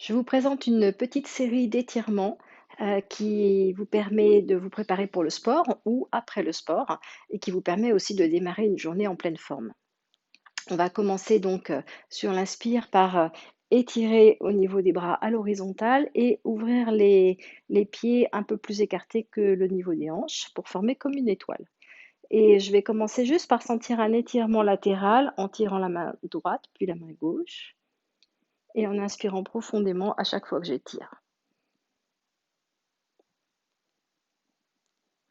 Je vous présente une petite série d'étirements qui vous permet de vous préparer pour le sport ou après le sport et qui vous permet aussi de démarrer une journée en pleine forme. On va commencer donc sur l'inspire par étirer au niveau des bras à l'horizontale et ouvrir les pieds un peu plus écartés que le niveau des hanches pour former comme une étoile. Et je vais commencer juste par sentir un étirement latéral en tirant la main droite puis la main gauche et en inspirant profondément à chaque fois que j'étire.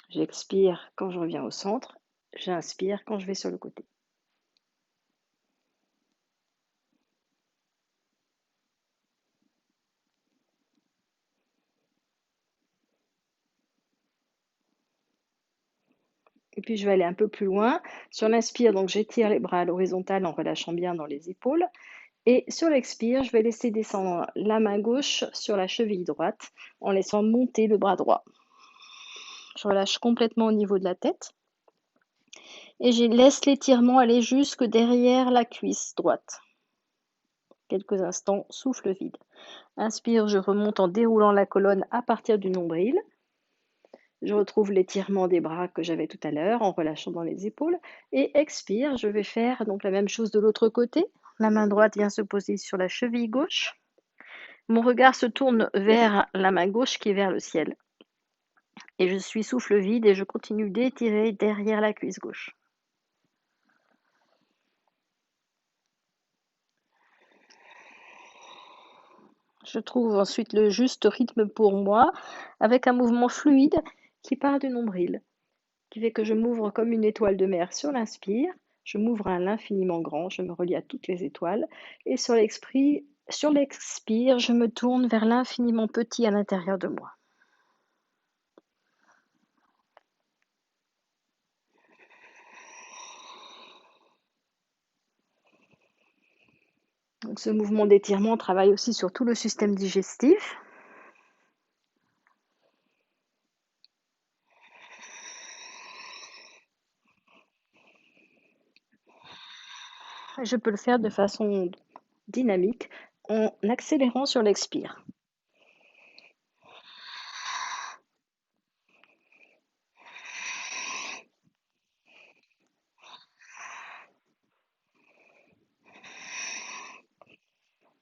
J'expire quand je reviens au centre, j'inspire quand je vais sur le côté. Et puis je vais aller un peu plus loin. Sur l'inspire, donc j'étire les bras à l'horizontale en relâchant bien dans les épaules. Et sur l'expire, je vais laisser descendre la main gauche sur la cheville droite en laissant monter le bras droit. Je relâche complètement au niveau de la tête. Et je laisse l'étirement aller jusque derrière la cuisse droite. Quelques instants, souffle vide. Inspire, je remonte en déroulant la colonne à partir du nombril. Je retrouve l'étirement des bras que j'avais tout à l'heure en relâchant dans les épaules. Et expire, je vais faire donc la même chose de l'autre côté. La main droite vient se poser sur la cheville gauche. Mon regard se tourne vers la main gauche qui est vers le ciel. Et je suis souffle vide et je continue d'étirer derrière la cuisse gauche. Je trouve ensuite le juste rythme pour moi avec un mouvement fluide qui part du nombril, qui fait que je m'ouvre comme une étoile de mer sur l'inspire, je m'ouvre à l'infiniment grand, je me relie à toutes les étoiles, et sur l'expire, je me tourne vers l'infiniment petit à l'intérieur de moi. Donc ce mouvement d'étirement travaille aussi sur tout le système digestif. Je peux le faire de façon dynamique en accélérant sur l'expire.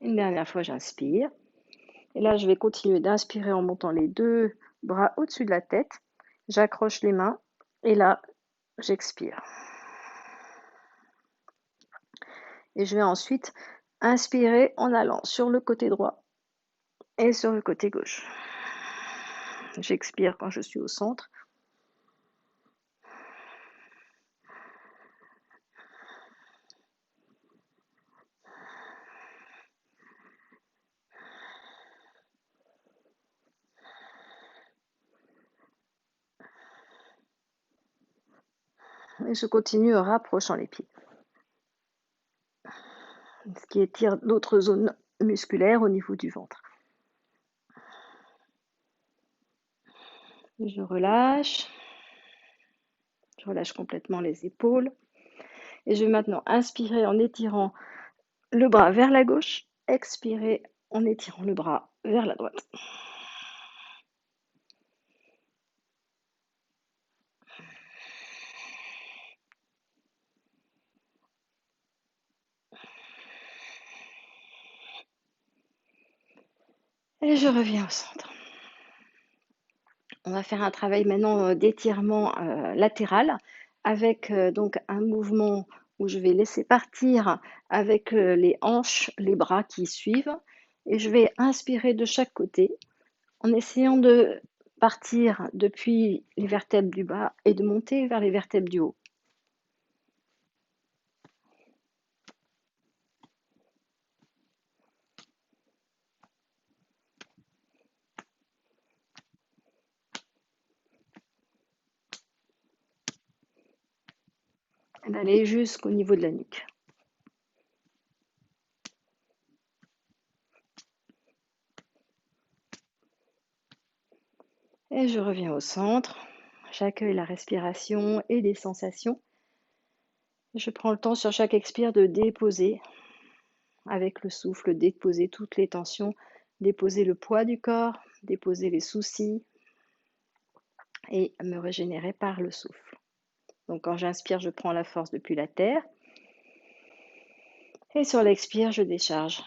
Une dernière fois, j'inspire. Et là, je vais continuer d'inspirer en montant les deux bras au-dessus de la tête. J'accroche les mains et là, j'expire. Et je vais ensuite inspirer en allant sur le côté droit et sur le côté gauche. J'expire quand je suis au centre. Et je continue en rapprochant les pieds. Ce qui étire d'autres zones musculaires au niveau du ventre. Je relâche. Je relâche complètement les épaules. Et je vais maintenant inspirer en étirant le bras vers la gauche. Expirer en étirant le bras vers la droite. Et je reviens au centre. On va faire un travail maintenant d'étirement latéral avec donc un mouvement où je vais laisser partir avec les hanches, les bras qui suivent. Et je vais inspirer de chaque côté en essayant de partir depuis les vertèbres du bas et de monter vers les vertèbres du haut. Et d'aller jusqu'au niveau de la nuque. Et je reviens au centre. J'accueille la respiration et les sensations. Je prends le temps sur chaque expire de déposer avec le souffle, déposer toutes les tensions déposer le poids du corps, déposer les soucis et me régénérer par le souffle. Donc quand j'inspire, je prends la force depuis la terre et sur l'expire, je décharge,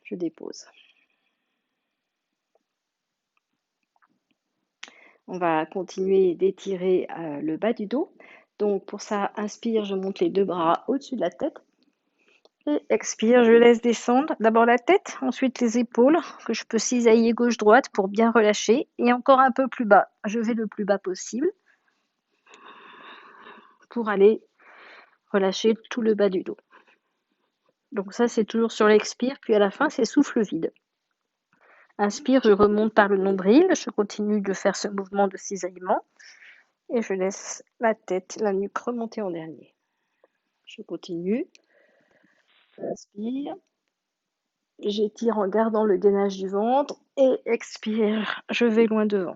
je dépose. On va continuer d'étirer le bas du dos. Donc pour ça, inspire, je monte les deux bras au-dessus de la tête. Et expire, je laisse descendre d'abord la tête, ensuite les épaules, que je peux cisailler gauche-droite pour bien relâcher. Et encore un peu plus bas, je vais le plus bas possible pour aller relâcher tout le bas du dos. Donc ça, c'est toujours sur l'expire, puis à la fin, c'est souffle vide. Inspire, je remonte par le nombril, je continue de faire ce mouvement de cisaillement et je laisse la tête, la nuque remonter en dernier. Je continue. Inspire. J'étire en gardant le gainage du ventre et expire, je vais loin devant.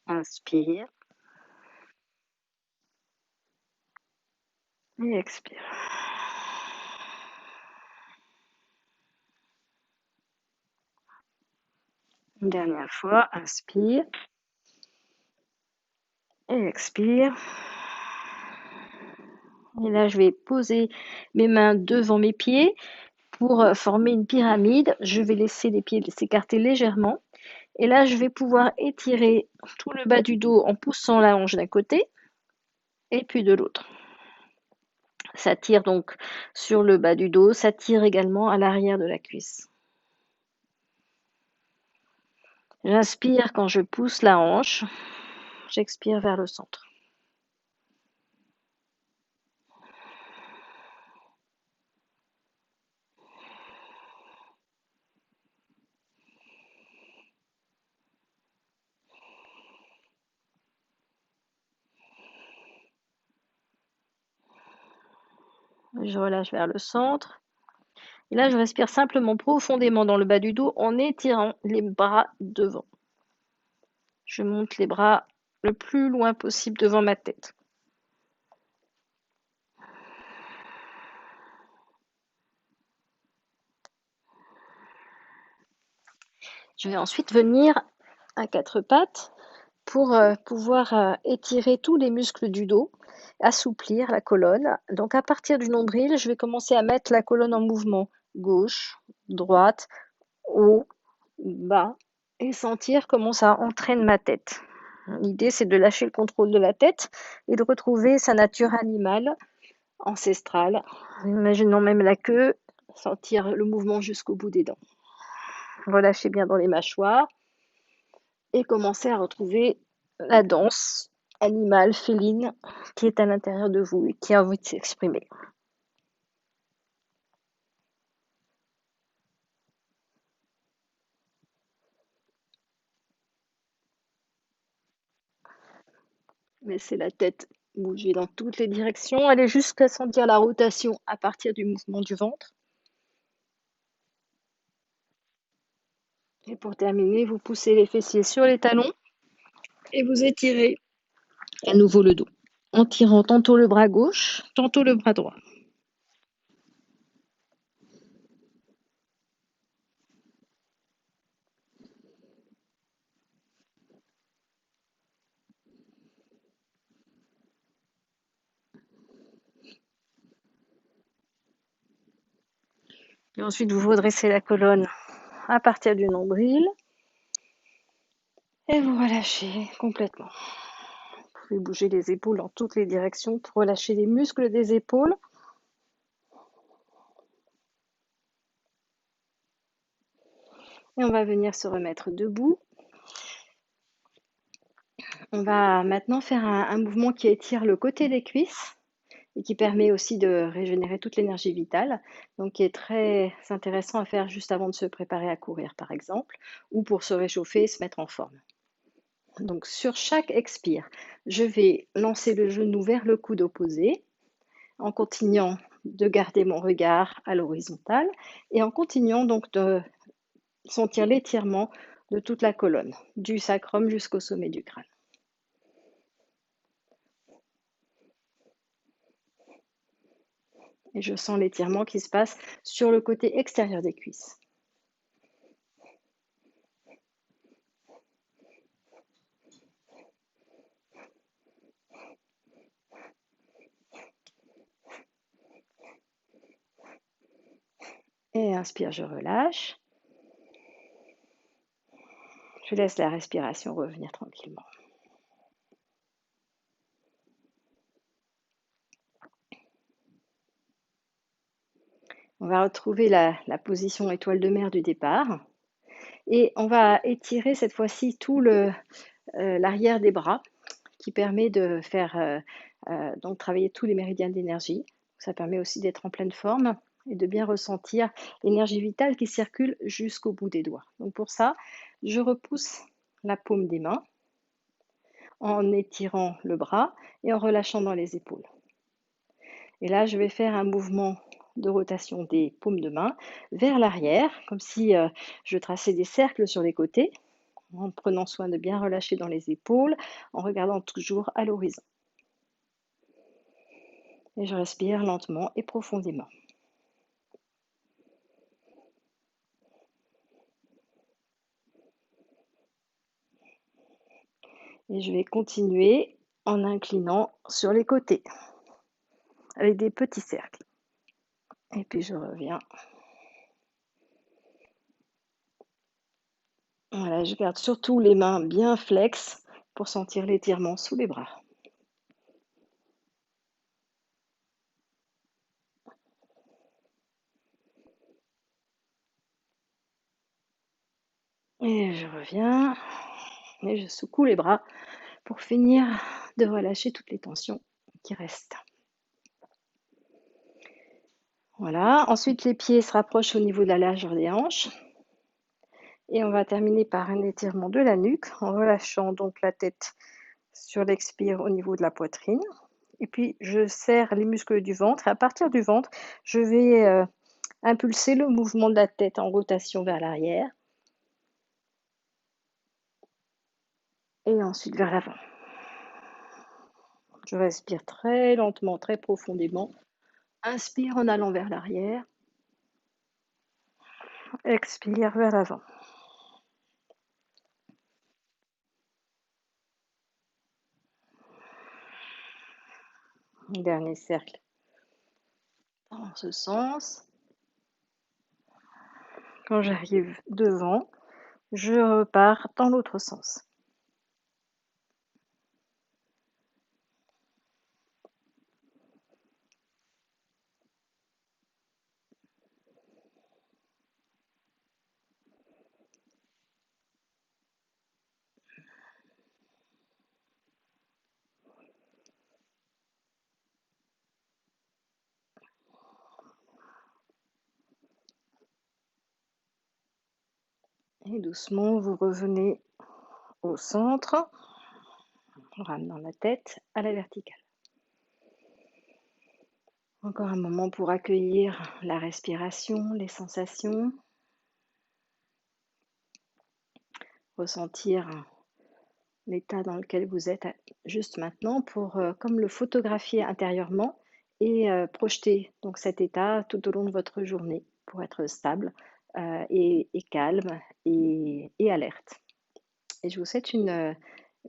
Inspire et expire. Une dernière fois, inspire et expire. Et là, je vais poser mes mains devant mes pieds pour former une pyramide. Je vais laisser les pieds s'écarter légèrement. Et là, je vais pouvoir étirer tout le bas du dos en poussant la hanche d'un côté et puis de l'autre. Ça tire donc sur le bas du dos, ça tire également à l'arrière de la cuisse. J'inspire quand je pousse la hanche, j'expire vers le centre. Je relâche vers le centre. Et là, je respire simplement profondément dans le bas du dos en étirant les bras devant. Je monte les bras le plus loin possible devant ma tête. Je vais ensuite venir à quatre pattes pour pouvoir étirer tous les muscles du dos, assouplir la colonne. Donc à partir du nombril, je vais commencer à mettre la colonne en mouvement. Gauche, droite, haut, bas, et sentir comment ça entraîne ma tête. L'idée, c'est de lâcher le contrôle de la tête et de retrouver sa nature animale, ancestrale. Imaginons même la queue, sentir le mouvement jusqu'au bout des dents. Relâchez bien dans les mâchoires et commencez à retrouver la danse animale, féline, qui est à l'intérieur de vous et qui a envie de s'exprimer. Laissez la tête bouger dans toutes les directions. Allez jusqu'à sentir la rotation à partir du mouvement du ventre. Et pour terminer, vous poussez les fessiers sur les talons et vous étirez à nouveau le dos en tirant tantôt le bras gauche, tantôt le bras droit. Et ensuite, vous redressez la colonne à partir du nombril et vous relâchez complètement. Vous pouvez bouger les épaules dans toutes les directions pour relâcher les muscles des épaules. Et on va venir se remettre debout. On va maintenant faire un mouvement qui étire le côté des cuisses et qui permet aussi de régénérer toute l'énergie vitale, donc qui est très intéressant à faire juste avant de se préparer à courir par exemple, ou pour se réchauffer et se mettre en forme. Donc sur chaque expire, je vais lancer le genou vers le coude opposé en continuant de garder mon regard à l'horizontale et en continuant donc de sentir l'étirement de toute la colonne, du sacrum jusqu'au sommet du crâne. Et je sens l'étirement qui se passe sur le côté extérieur des cuisses. Et inspire, je relâche. Je laisse la respiration revenir tranquillement. On va retrouver la position étoile de mer du départ et on va étirer cette fois-ci tout l'arrière des bras qui permet de faire donc travailler tous les méridiens d'énergie. Ça permet aussi d'être en pleine forme et de bien ressentir l'énergie vitale qui circule jusqu'au bout des doigts. Donc pour ça, je repousse la paume des mains en étirant le bras et en relâchant dans les épaules. Et là, je vais faire un mouvement de rotation des paumes de main vers l'arrière, comme si je traçais des cercles sur les côtés, en prenant soin de bien relâcher dans les épaules, en regardant toujours à l'horizon. Et je respire lentement et profondément. Et je vais continuer en inclinant sur les côtés, avec des petits cercles. Et puis je reviens. Voilà, je garde surtout les mains bien flexes pour sentir l'étirement sous les bras. Et je reviens. Et je secoue les bras pour finir de relâcher toutes les tensions qui restent. Voilà, ensuite les pieds se rapprochent au niveau de la largeur des hanches. Et on va terminer par un étirement de la nuque en relâchant donc la tête sur l'expire au niveau de la poitrine. Et puis je serre les muscles du ventre. Et à partir du ventre, je vais impulser le mouvement de la tête en rotation vers l'arrière. Et ensuite vers l'avant. Je respire très lentement, très profondément. Inspire en allant vers l'arrière. Expire vers l'avant. Dernier cercle dans ce sens. Quand j'arrive devant, je repars dans l'autre sens. Et doucement, vous revenez au centre, en ramenant la tête à la verticale. Encore un moment pour accueillir la respiration, les sensations, ressentir l'état dans lequel vous êtes juste maintenant pour comme le photographier intérieurement et projeter donc cet état tout au long de votre journée pour être stable et calme et alerte. Et je vous souhaite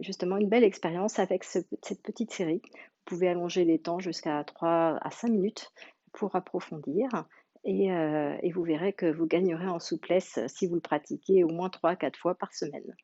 justement une belle expérience avec cette petite série. Vous pouvez allonger les temps jusqu'à 3 à 5 minutes pour approfondir et vous verrez que vous gagnerez en souplesse si vous le pratiquez au moins 3 à 4 fois par semaine.